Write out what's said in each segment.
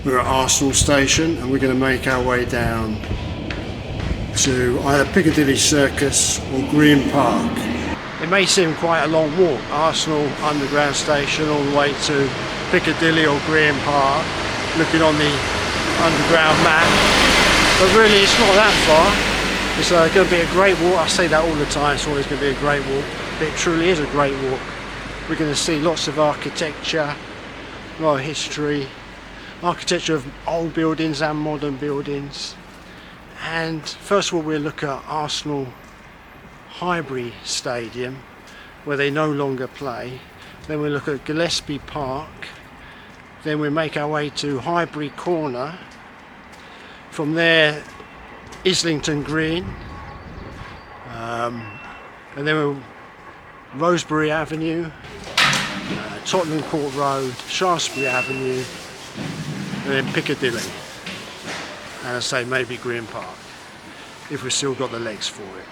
We're at Arsenal Station and we're going to make our way down to either Piccadilly Circus or Green Park. It may seem quite a long walk, Arsenal Underground Station all the way to Piccadilly or Green Park, looking on the underground map, but really it's not that far. It's going to be a great walk. I say that all the time, it's always going to be a great walk, but it truly is a great walk. We're going to see lots of architecture, a lot of history, architecture of old buildings and modern buildings. And first of all we'll look at Arsenal Highbury Stadium, where they no longer play. Then we'll look at Gillespie Park. Then we'll make our way to Highbury Corner. From there, Islington Green. And then we'll Rosebery Avenue, Tottenham Court Road, Shaftesbury Avenue, and then Piccadilly. And I say maybe Green Park, if we've still got the legs for it.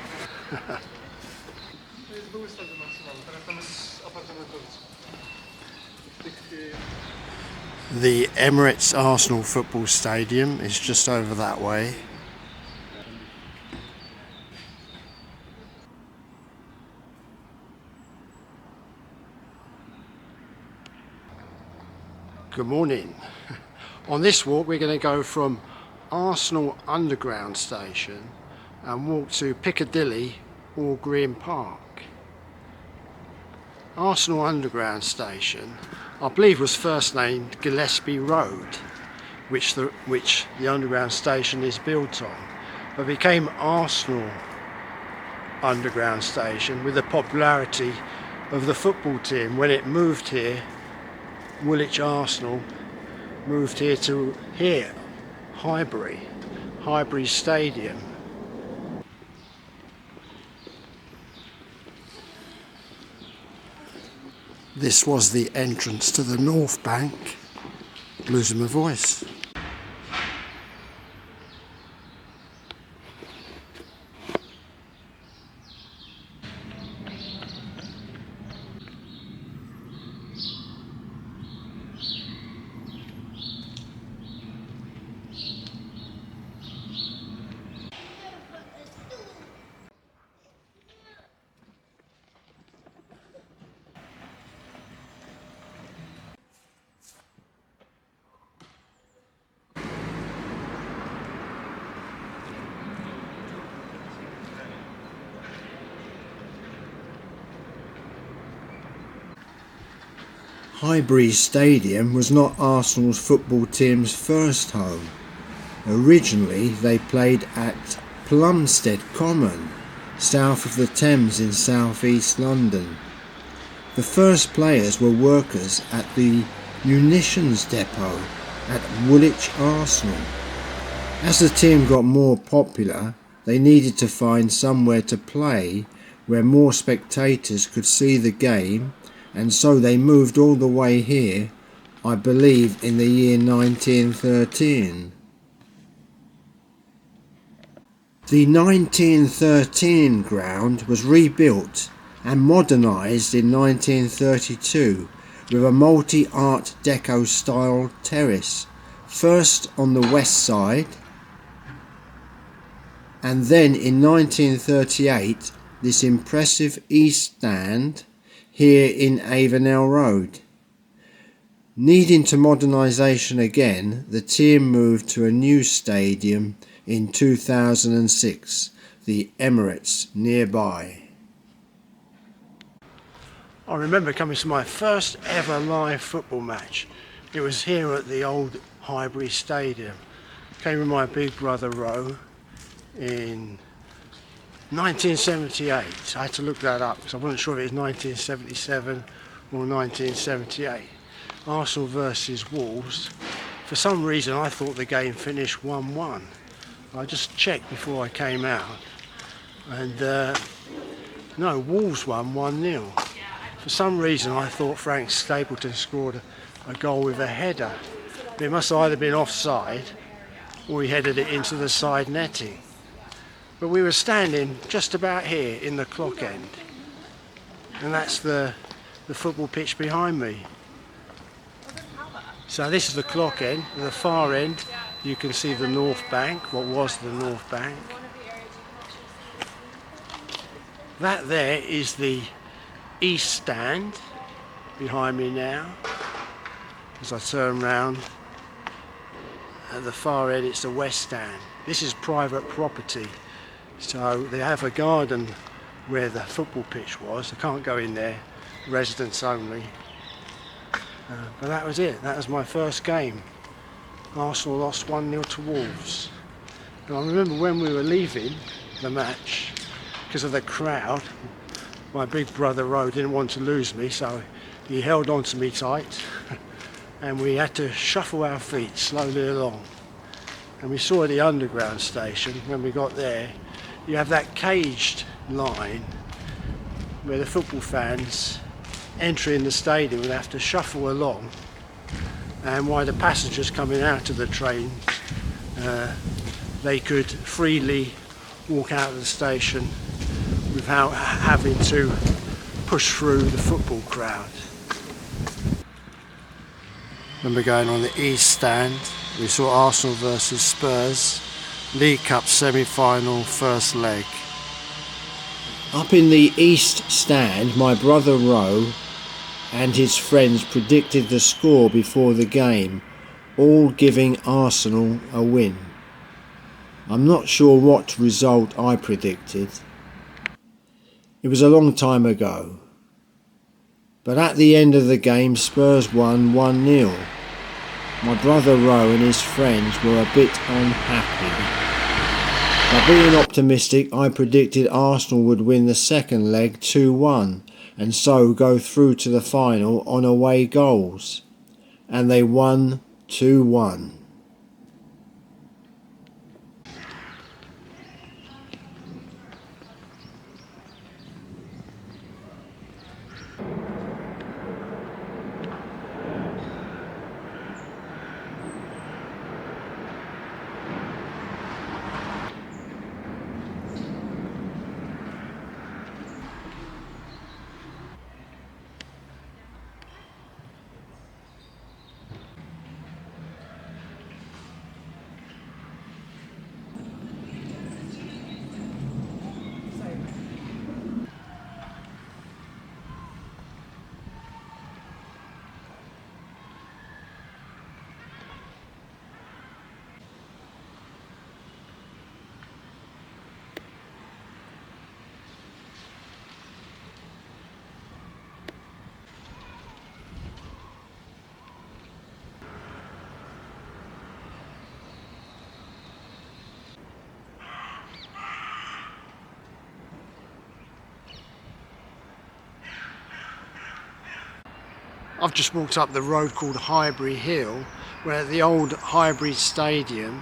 The Emirates Arsenal Football Stadium is just over that way. Good morning. On this walk we're going to go from Arsenal Underground Station and walk to Piccadilly or Green Park. Arsenal Underground Station, I believe, was first named Gillespie Road, which the underground station is built on, but became Arsenal Underground Station with the popularity of the football team when it moved here. Woolwich Arsenal moved here to Highbury Stadium. This was the entrance to the North Bank. Losing my voice. Highbury Stadium was not Arsenal's football team's first home. Originally they played at Plumstead Common, south of the Thames in south-east London. The first players were workers at the munitions depot at Woolwich Arsenal. As the team got more popular, they needed to find somewhere to play where more spectators could see the game, and so they moved all the way here, I believe in the year 1913. The 1913 ground was rebuilt and modernised in 1932 with a multi-Art Deco style terrace, first on the west side, and then in 1938 this impressive east stand here in Avenel Road. Needing to modernisation again, the team moved to a new stadium in 2006, the Emirates nearby. I remember coming to my first ever live football match. It was here at the old Highbury Stadium. Came with my big brother Ro in 1978. I had to look that up because I wasn't sure if it was 1977 or 1978. Arsenal versus Wolves. For some reason I thought the game finished 1-1. I just checked before I came out, and no, Wolves won 1-0. For some reason I thought Frank Stapleton scored a goal with a header. It must have either been offside or he headed it into the side netting. But we were standing just about here in the clock end, and that's the football pitch behind me. So this is the clock end. At the far end you can see the North Bank, what was the North Bank. That there is the East Stand behind me now. As I turn round, at the far end it's the West Stand. This is private property, so they have a garden where the football pitch was. I can't go in there, residents only. But that was it, that was my first game. Arsenal lost 1-0 to Wolves. And I remember when we were leaving the match, because of the crowd, my big brother Ro didn't want to lose me, so he held on to me tight and we had to shuffle our feet slowly along. And we saw the underground station, when we got there, you have that caged line where the football fans entering the stadium would have to shuffle along, and while the passengers coming out of the train, they could freely walk out of the station without having to push through the football crowd. When we're going on the East Stand, we saw Arsenal versus Spurs, League Cup semi-final, first leg. Up in the East Stand, my brother Ro and his friends predicted the score before the game, all giving Arsenal a win. I'm not sure what result I predicted. It was a long time ago. But at the end of the game, Spurs won 1-0. My brother Ro and his friends were a bit unhappy. But being optimistic, I predicted Arsenal would win the second leg 2-1 and so go through to the final on away goals. And they won 2-1. I've just walked up the road called Highbury Hill, where the old Highbury Stadium,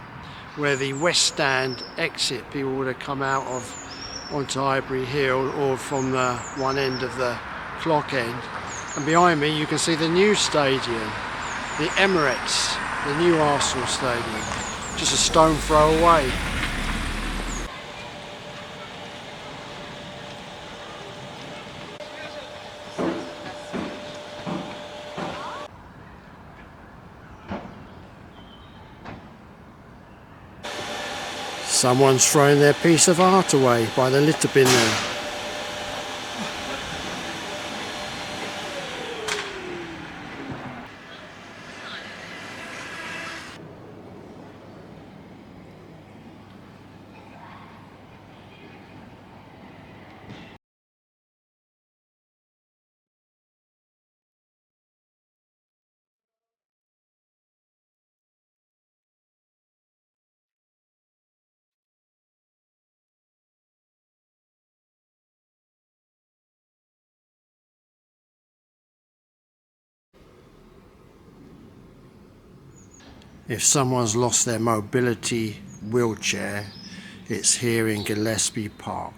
where the West Stand exit, people would have come out of onto Highbury Hill or from the one end of the clock end. And behind me you can see the new stadium, the Emirates, the new Arsenal stadium, just a stone throw away. Someone's throwing their piece of art away by the litter bin there. If someone's lost their mobility wheelchair, it's here in Gillespie Park.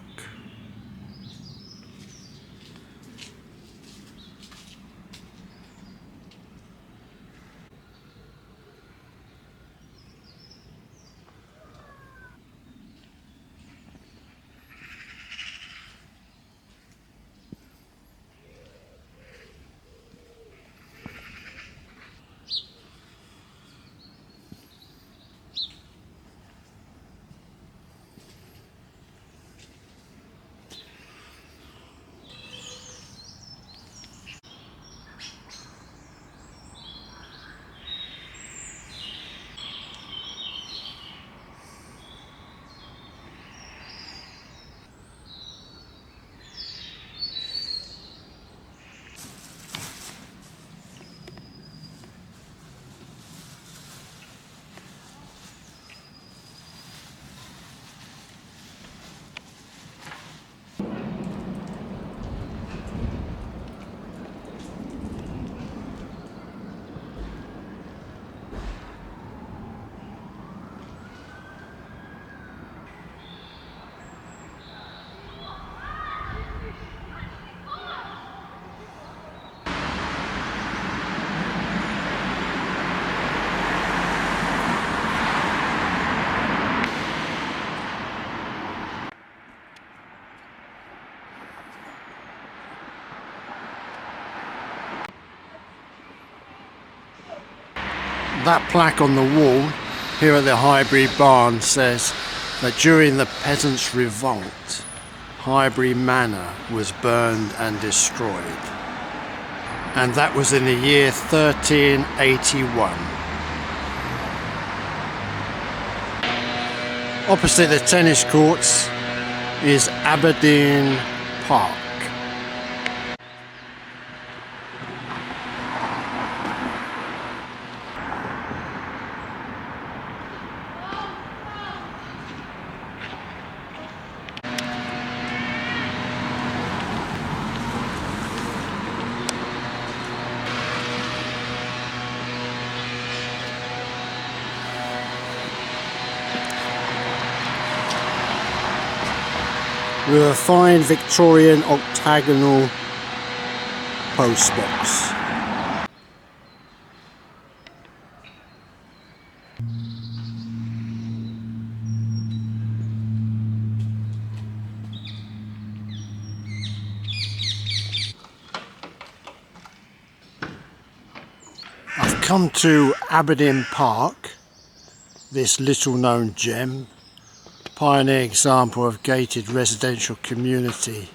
That plaque on the wall here at the Highbury barn says that during the Peasants' Revolt, Highbury Manor was burned and destroyed. And that was in the year 1381. Opposite the tennis courts is Aberdeen Park. With a fine Victorian octagonal post box. I've come to Aberdeen Park, this little known gem. Pioneer example of gated residential community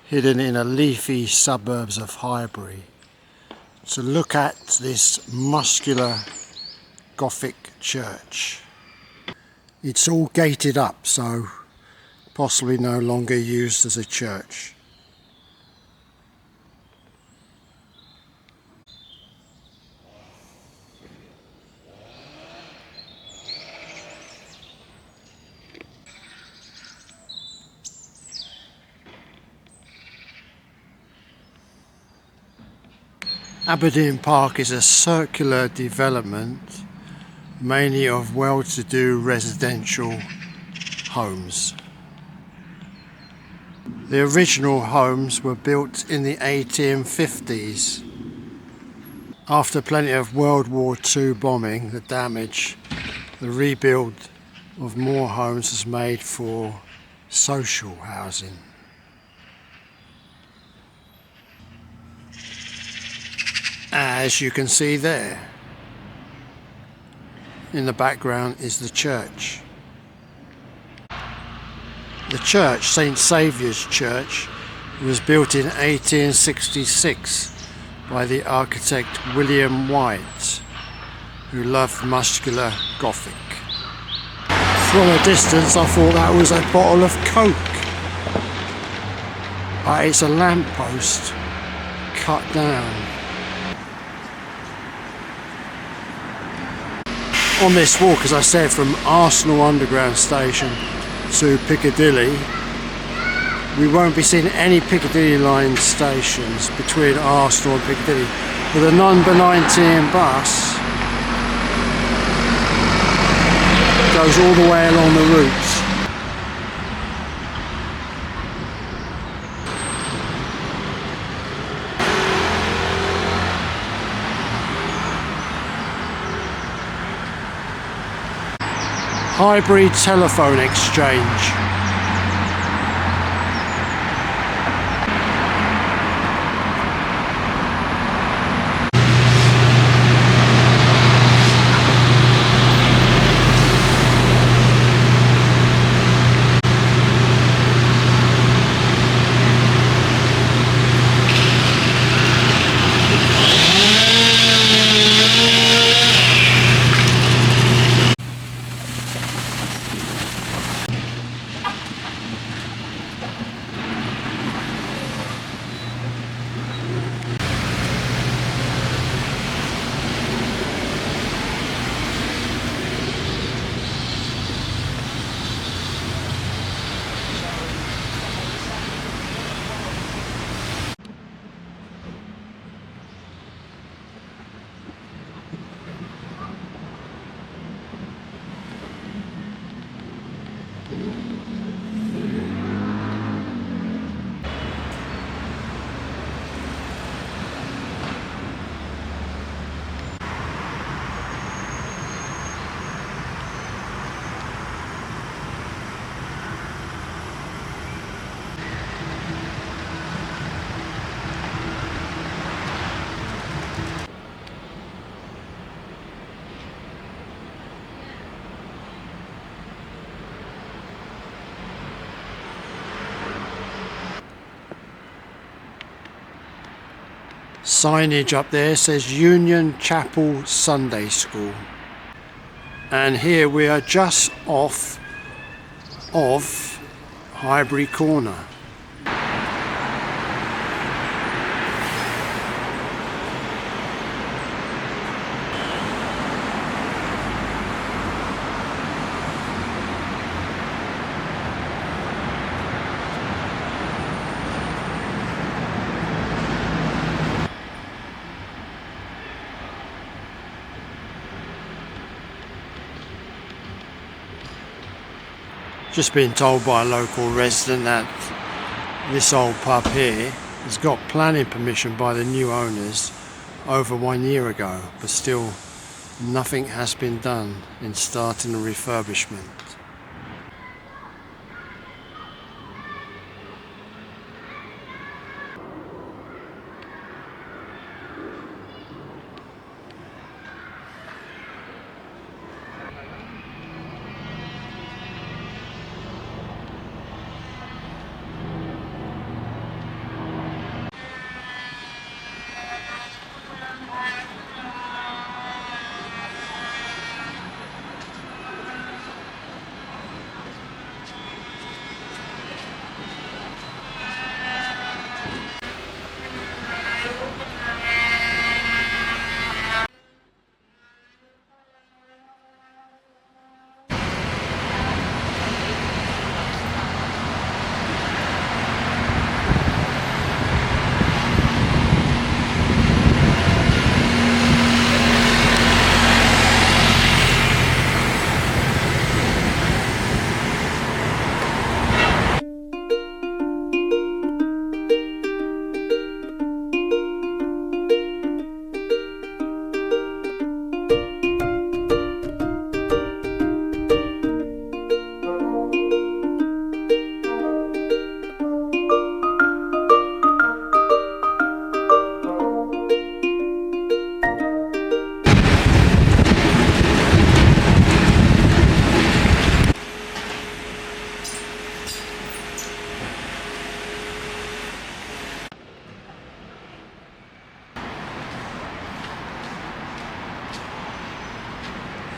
hidden in a leafy suburbs of Highbury. So look at this muscular Gothic church. It's all gated up, so possibly no longer used as a church. Aberdeen Park is a circular development, mainly of well-to-do residential homes. The original homes were built in the 1850s. After plenty of World War II bombing, the damage, the rebuild of more homes was made for social housing. As you can see there, in the background is the church. The church, St Saviour's Church, was built in 1866 by the architect William White, who loved muscular Gothic. From a distance I thought that was a bottle of Coke, but it's a lamppost cut down. On this walk, as I said, from Arsenal Underground Station to Piccadilly, we won't be seeing any Piccadilly line stations between Arsenal and Piccadilly, but the number 19 bus goes all the way along the route. Highbury Telephone Exchange. Signage up there says Union Chapel Sunday School. And here we are just off of Highbury Corner. Just been told by a local resident that this old pub here has got planning permission by the new owners over 1 year ago, but still nothing has been done in starting the refurbishment.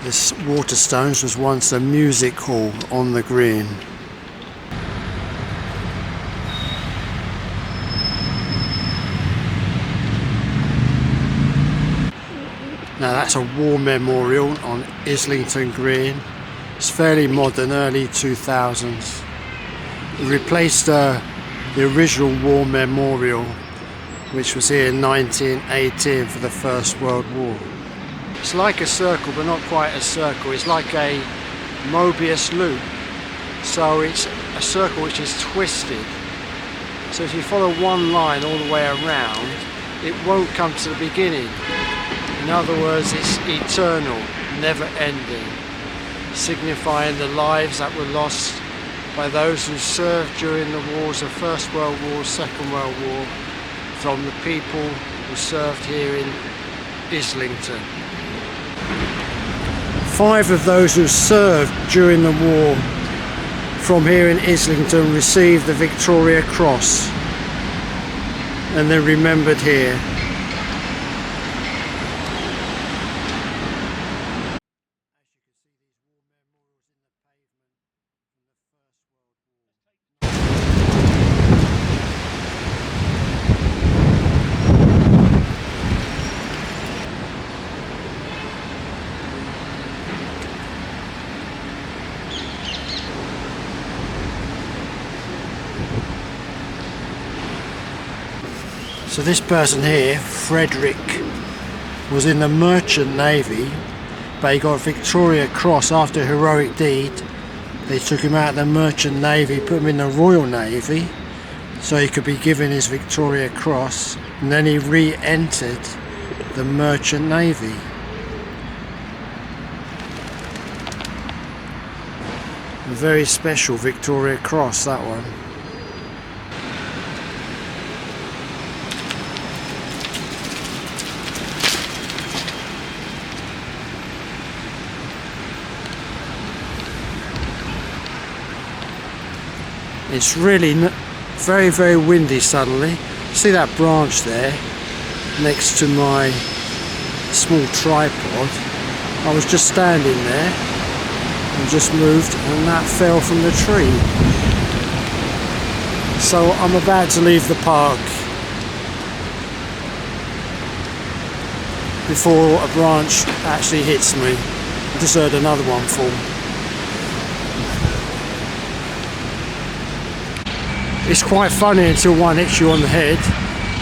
This Waterstones was once a music hall on the green. Now that's a war memorial on Islington Green. It's fairly modern, early 2000s. It replaced the original war memorial, which was here in 1918 for the First World War. It's like a circle, but not quite a circle. It's like a Mobius loop. So it's a circle which is twisted. So if you follow one line all the way around, it won't come to the beginning. In other words, it's eternal, never ending, signifying the lives that were lost by those who served during the wars of First World War, Second World War, from the people who served here in Islington. 5 of those who served during the war from here in Islington received the Victoria Cross and they're remembered here. So this person here, Frederick, was in the Merchant Navy, but he got Victoria Cross after a heroic deed. They took him out of the Merchant Navy, put him in the Royal Navy, so he could be given his Victoria Cross, and then he re-entered the Merchant Navy. A very special Victoria Cross, that one. It's really very, very windy suddenly. See that branch there? next to my small tripod. I was just standing there and just moved, and that fell from the tree. So I'm about to leave the park before a branch actually hits me. I just heard another one fall. It's quite funny until one hits you on the head.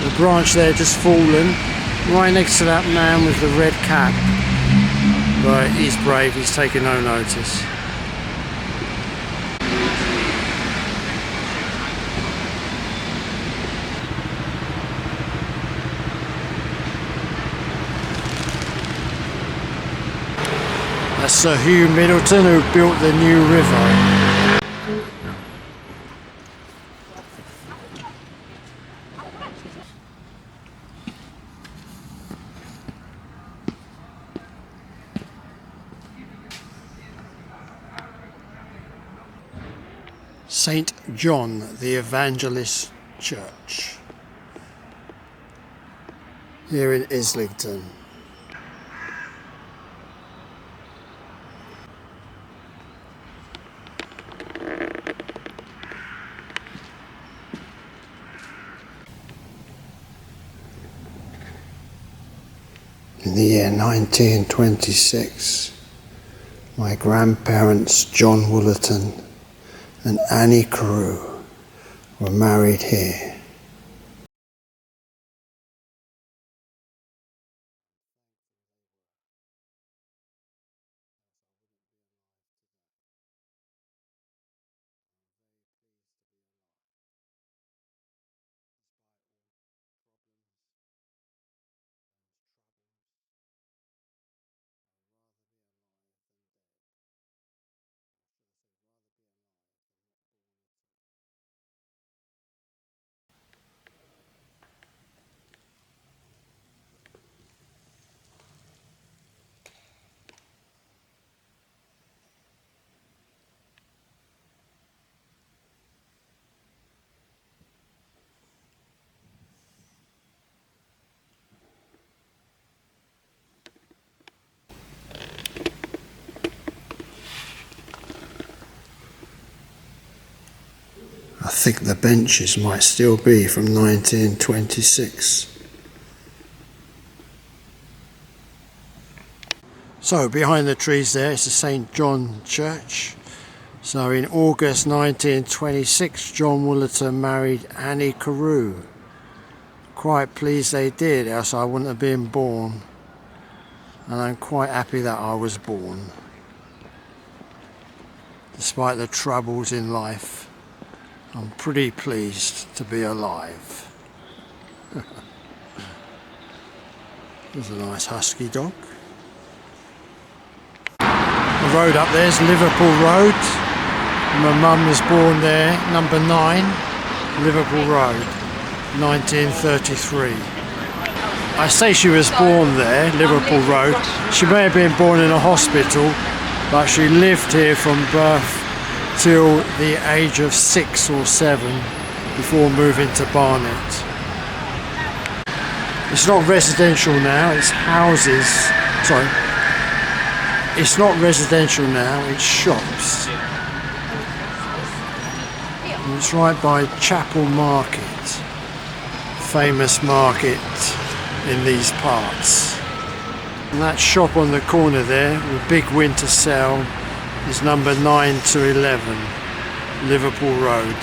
The branch there just fallen right next to that man with the red cap. But he's brave, he's taking no notice. That's Sir Hugh Middleton, who built the new river. St. John the Evangelist Church here in Islington. In the year 1926, my grandparents John Woolerton and Annie Carew were married here. I think the benches might still be from 1926. So behind the trees there is the St. John Church. So in August 1926, John Woolerton married Annie Carew. Quite pleased they did, else I wouldn't have been born. And I'm quite happy that I was born. Despite the troubles in life, I'm pretty pleased to be alive. There's a nice husky dog. The road up there is Liverpool Road. My mum was born there, number 9, Liverpool Road, 1933. I say she was born there, Liverpool Road. She may have been born in a hospital, but she lived here from birth till the age of 6 or 7 before moving to Barnet. It's not residential now, it's houses. Sorry. It's not residential now, it's shops. And it's right by Chapel Market, famous market in these parts. And that shop on the corner there with big winter sale is number 9 to 11, Liverpool Road.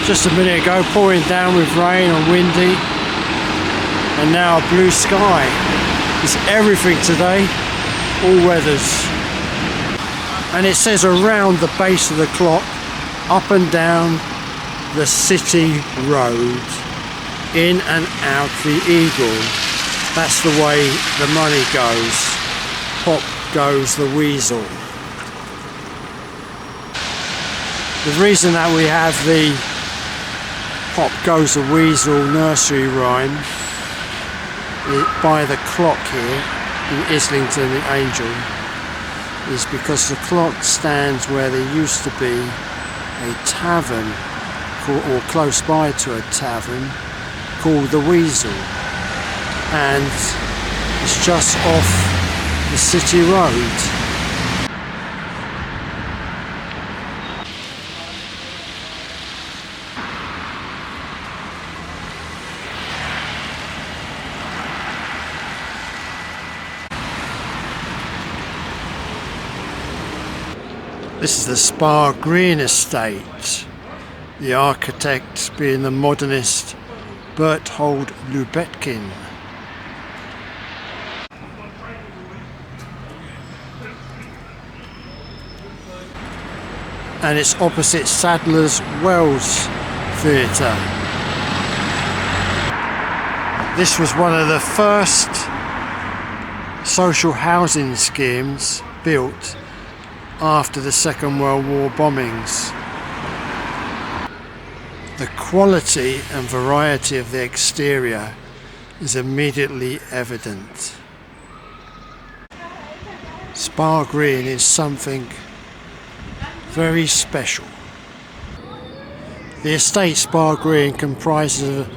Just a minute ago, pouring down with rain and windy, and now a blue sky. It's everything today, all weathers. And it says around the base of the clock, up and down the city road, in and out the Eagle. That's the way the money goes. Pop-Goes-The-Weasel. The reason that we have the Pop-Goes-The-Weasel nursery rhyme by the clock here in Islington, the Angel, is because the clock stands where there used to be a tavern, or close by to a tavern, called the Weasel, and it's just off the city road. This is the Spa Green estate, the architect being the modernist Berthold Lubetkin. And it's opposite Sadler's Wells Theatre. This was one of the first social housing schemes built after the Second World War bombings. The quality and variety of the exterior is immediately evident. Spa Green is something very special. The estate Spa Green comprises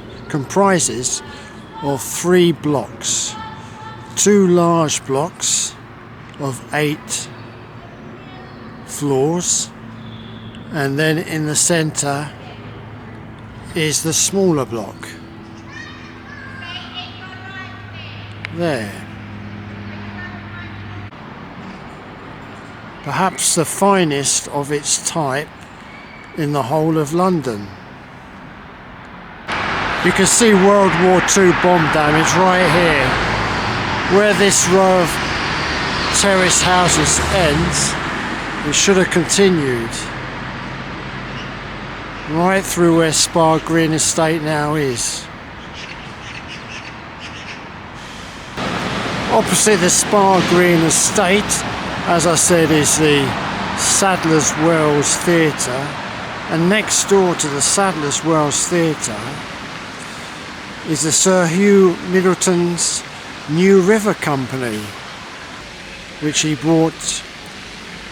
of 3 blocks, 2 large blocks of 8 floors, and then in the centre is the smaller block. There. Perhaps the finest of its type in the whole of London. You can see World War II bomb damage right here. Where this row of terrace houses ends, it should have continued right through where Spa Green Estate now is. Opposite the Spa Green Estate, as I said, is the Sadler's Wells Theatre, and next door to the Sadler's Wells Theatre is the Sir Hugh Middleton's New River Company, which he brought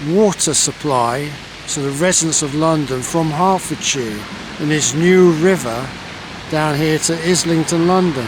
water supply to the residents of London from Hertfordshire in his New River down here to Islington, London.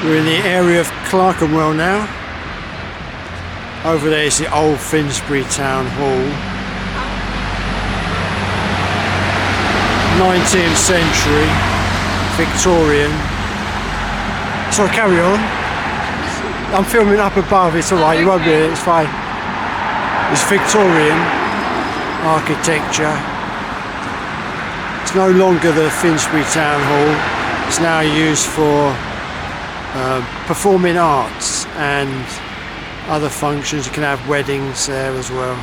We're in the area of Clerkenwell now. Over there is the old Finsbury Town Hall. 19th century, Victorian. Sorry, carry on. I'm filming up above, it's alright, you won't be here, it's fine. It's Victorian architecture. It's no longer the Finsbury Town Hall. It's now used for performing arts and other functions. You can have weddings there as well.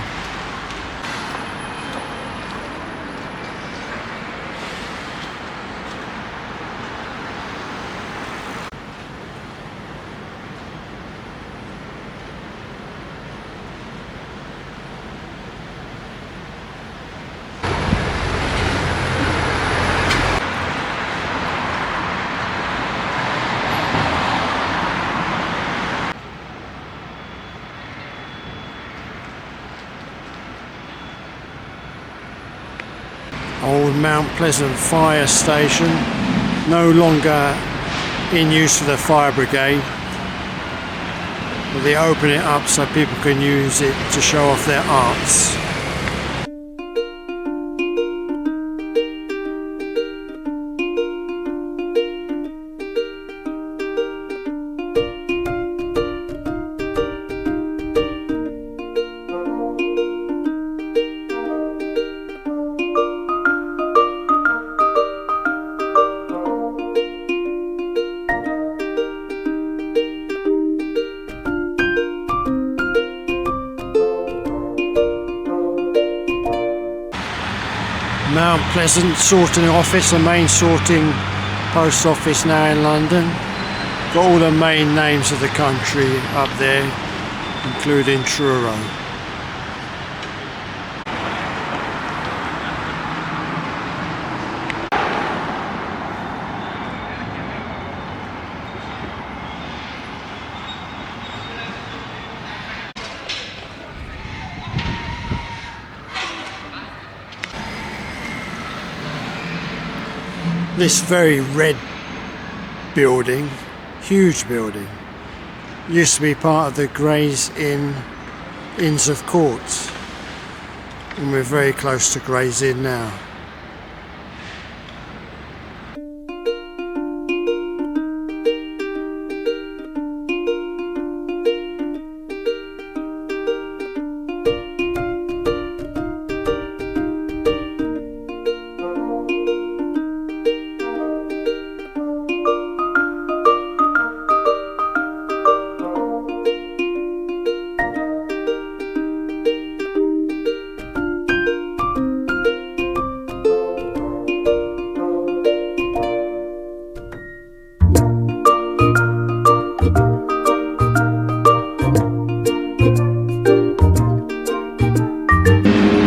Old Mount Pleasant fire station. no longer in use for the fire brigade, but they open it up so people can use it to show off their arts. Mount Pleasant sorting office, the main sorting post office now in London. Got all the main names of the country up there, including Truro. This very red building, huge building, used to be part of the Gray's Inns of Court, and we're very close to Gray's Inn now.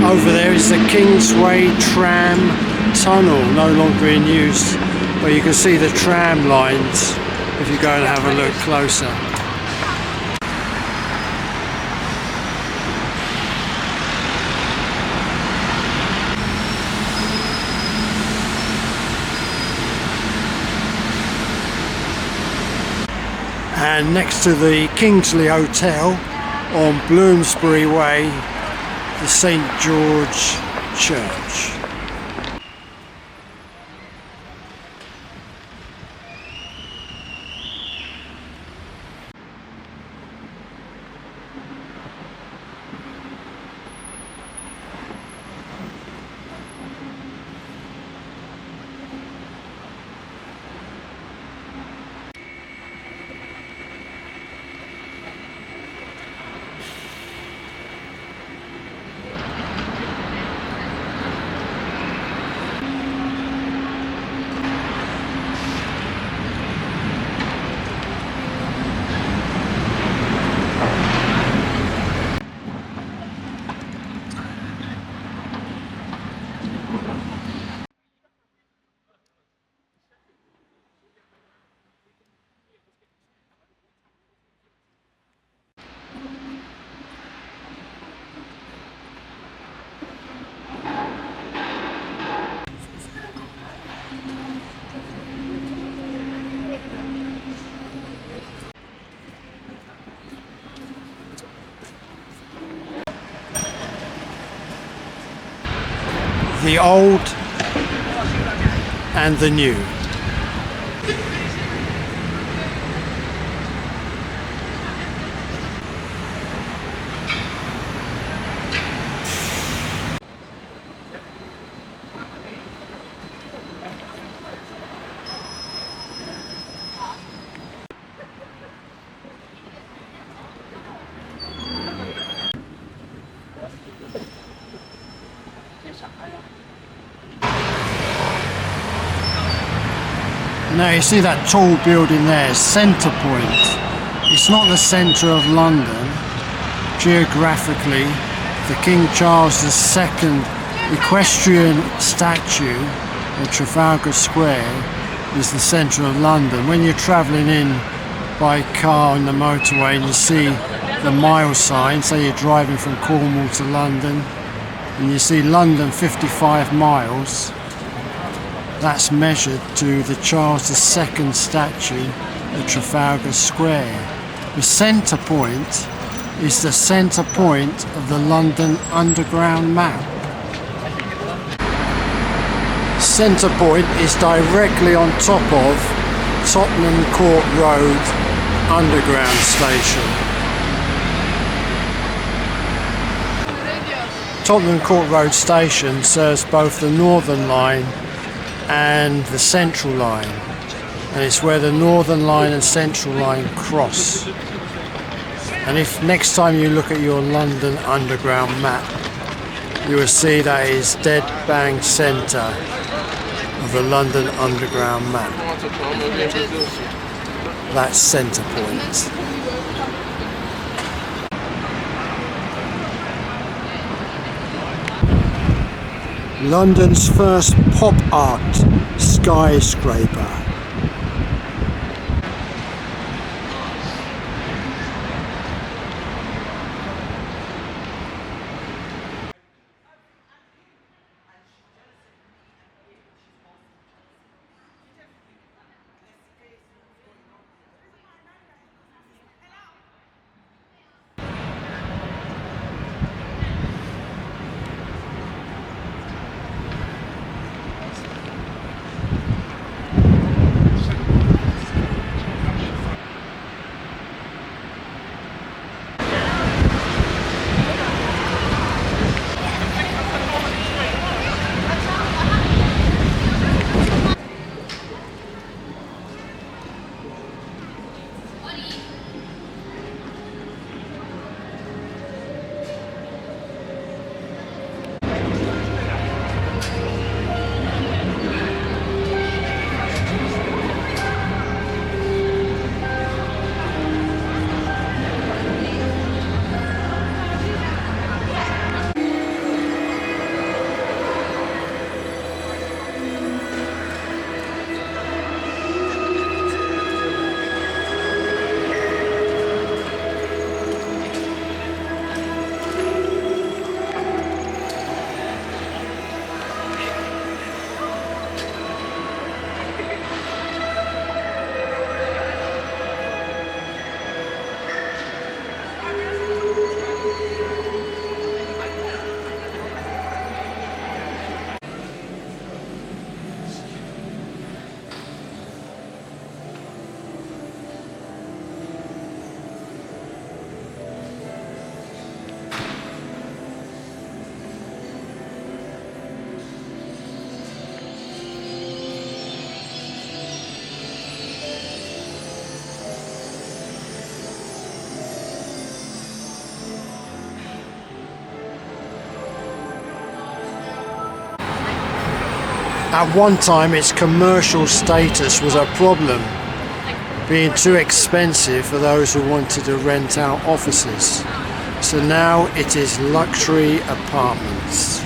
Over there is the Kingsway tram tunnel, no longer in use, but you can see the tram lines if you go and have a look closer. And next to the Kingsley Hotel on Bloomsbury Way, the St. George Church. The old and the new. Now you see that tall building there, Centre Point. It's not the centre of London. Geographically, the King Charles II equestrian statue at Trafalgar Square is the centre of London. When you're travelling in by car on the motorway and you see the mile sign, say you're driving from Cornwall to London, and you see London 55 miles, That's measured to the Charles II statue at Trafalgar Square. The centre point is the centre point of the London Underground map. Centre point is directly on top of Tottenham Court Road Underground station. Tottenham Court Road station serves both the Northern Line and the Central Line, and it's where the Northern Line and Central Line cross. And if next time you look at your London Underground map, you will see that is dead bang centre of the London Underground map. That's centre point. London's first pop art skyscraper. At one time its commercial status was a problem, being too expensive for those who wanted to rent out offices. So now it is luxury apartments.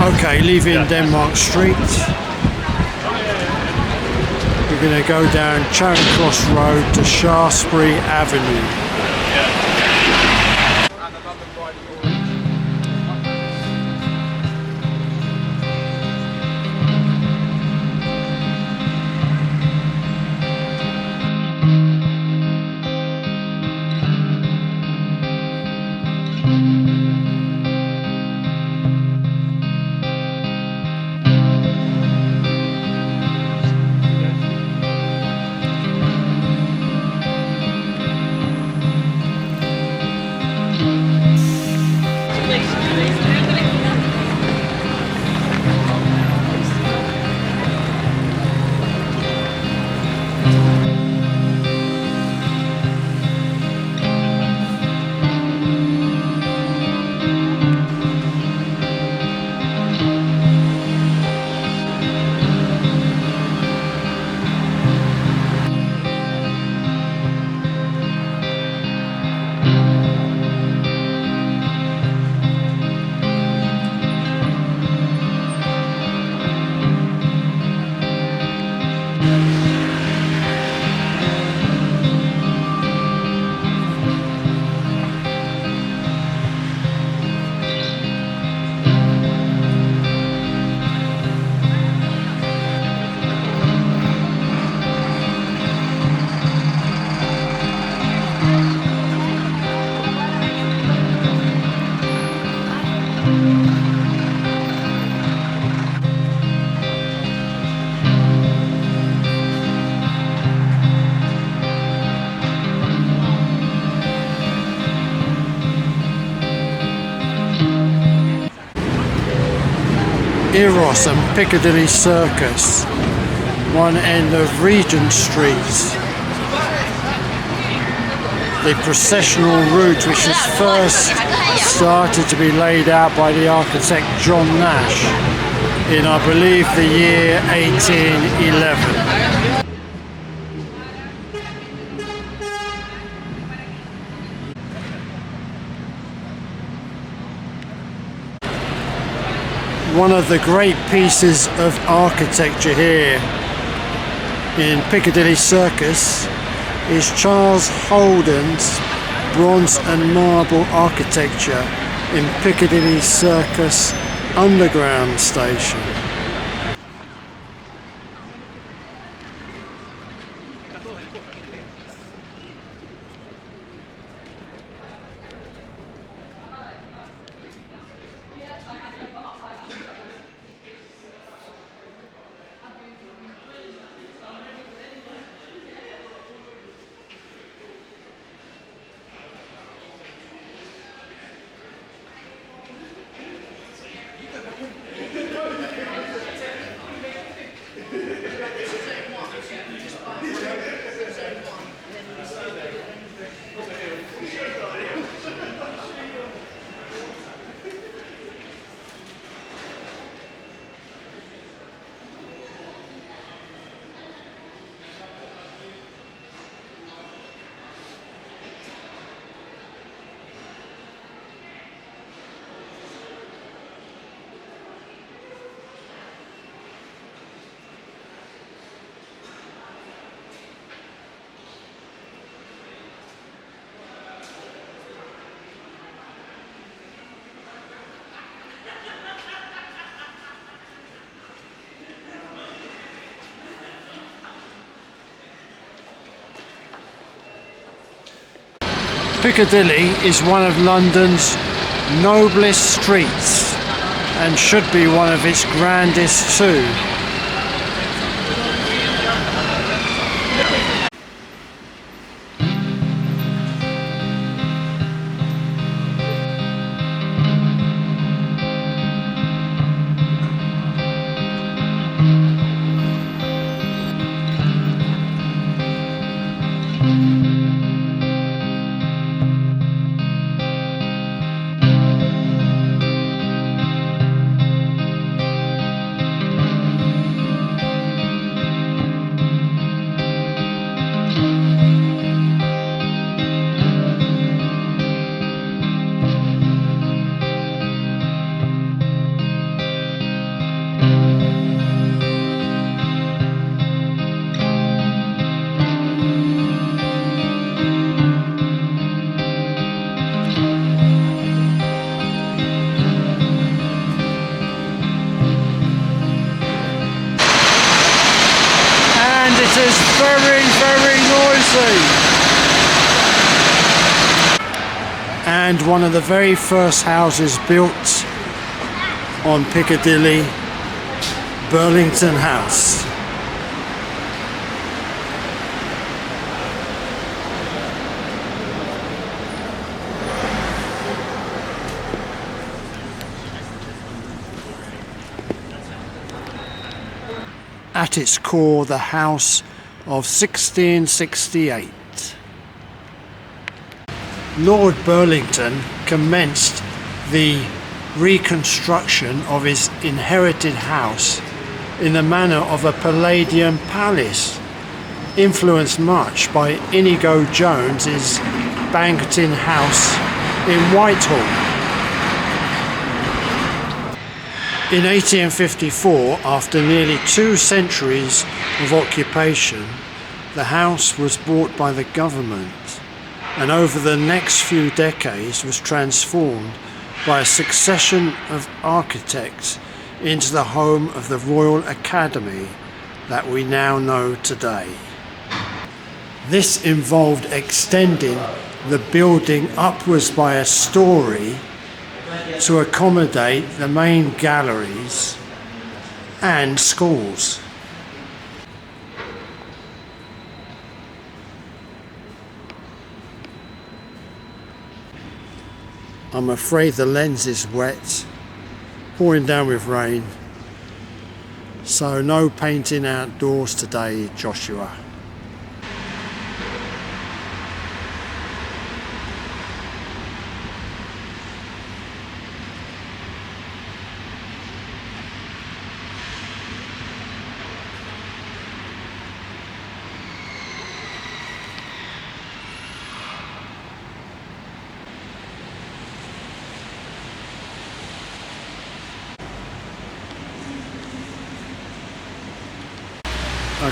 Okay, leaving Denmark Street, we're going to go down Charing Cross Road to Shaftesbury Avenue. Eros and Piccadilly Circus, one end of Regent Street. The processional route, which was first started to be laid out by the architect John Nash in, I believe, the year 1811. One of the great pieces of architecture here in Piccadilly Circus is Charles Holden's bronze and marble architecture in Piccadilly Circus Underground Station. Piccadilly is one of London's noblest streets and should be one of its grandest too. It is very, very noisy. And one of the very first houses built on Piccadilly, Burlington House. At its core, the house of 1668. Lord Burlington commenced the reconstruction of his inherited house in the manner of a Palladian palace, influenced much by Inigo Jones's banqueting house in Whitehall. In 1854, after nearly 2 centuries of occupation, the house was bought by the government and over the next few decades was transformed by a succession of architects into the home of the Royal Academy that we now know today. This involved extending the building upwards by a story to accommodate the main galleries and schools. I'm afraid the lens is wet, pouring down with rain. So no painting outdoors today, Joshua.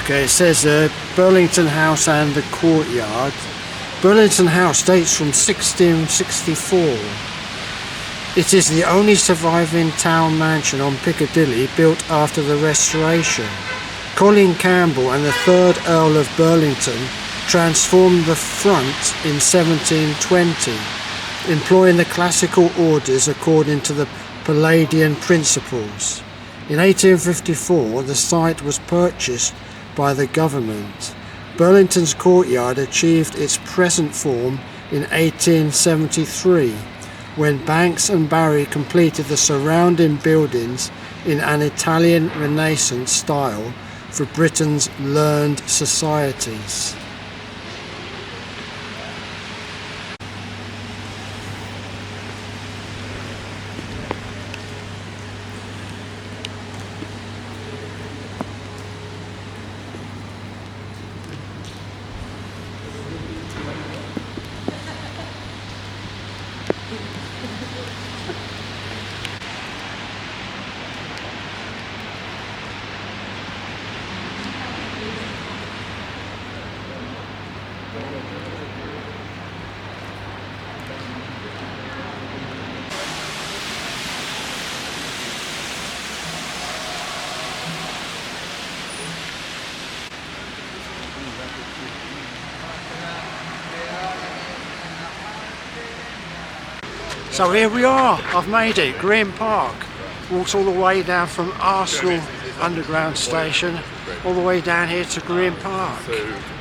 Okay, it says Burlington House and the Courtyard. Burlington House dates from 1664. It is the only surviving town mansion on Piccadilly built after the Restoration. Colin Campbell and the 3rd Earl of Burlington transformed the front in 1720, employing the classical orders according to the Palladian principles. In 1854, the site was purchased by the government. Burlington's courtyard achieved its present form in 1873, when Banks and Barry completed the surrounding buildings in an Italian Renaissance style for Britain's learned societies. So here we are, I've made it, Green Park. Walked all the way down from Arsenal Underground Station all the way down here to Green Park,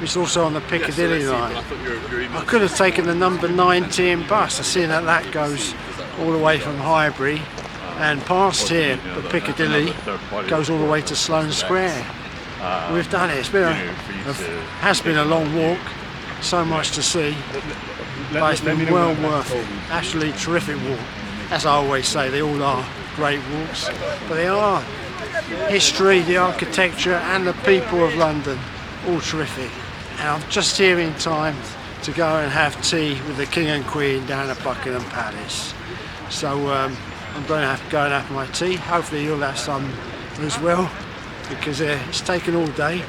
which is also on the Piccadilly line. I could have taken the number 19 bus, I've seen that goes all the way from Highbury and past here, the Piccadilly goes all the way to Sloane Square. We've done it, has been a long walk, so much to see. But it's been well worth it. Absolutely terrific walk. As I always say, they all are great walks. But they are history, the architecture and the people of London, all terrific. And I'm just here in time to go and have tea with the King and Queen down at Buckingham Palace. So I'm going to have to go and have my tea. Hopefully you'll have some as well, because it's taken all day.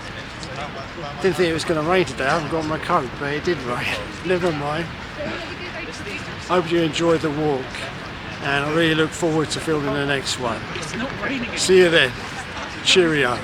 Didn't think it was going to rain today, I haven't got my coat, but it did rain. Never mind. Hope you enjoyed the walk, and I really look forward to filming the next one. See you then. Cheerio.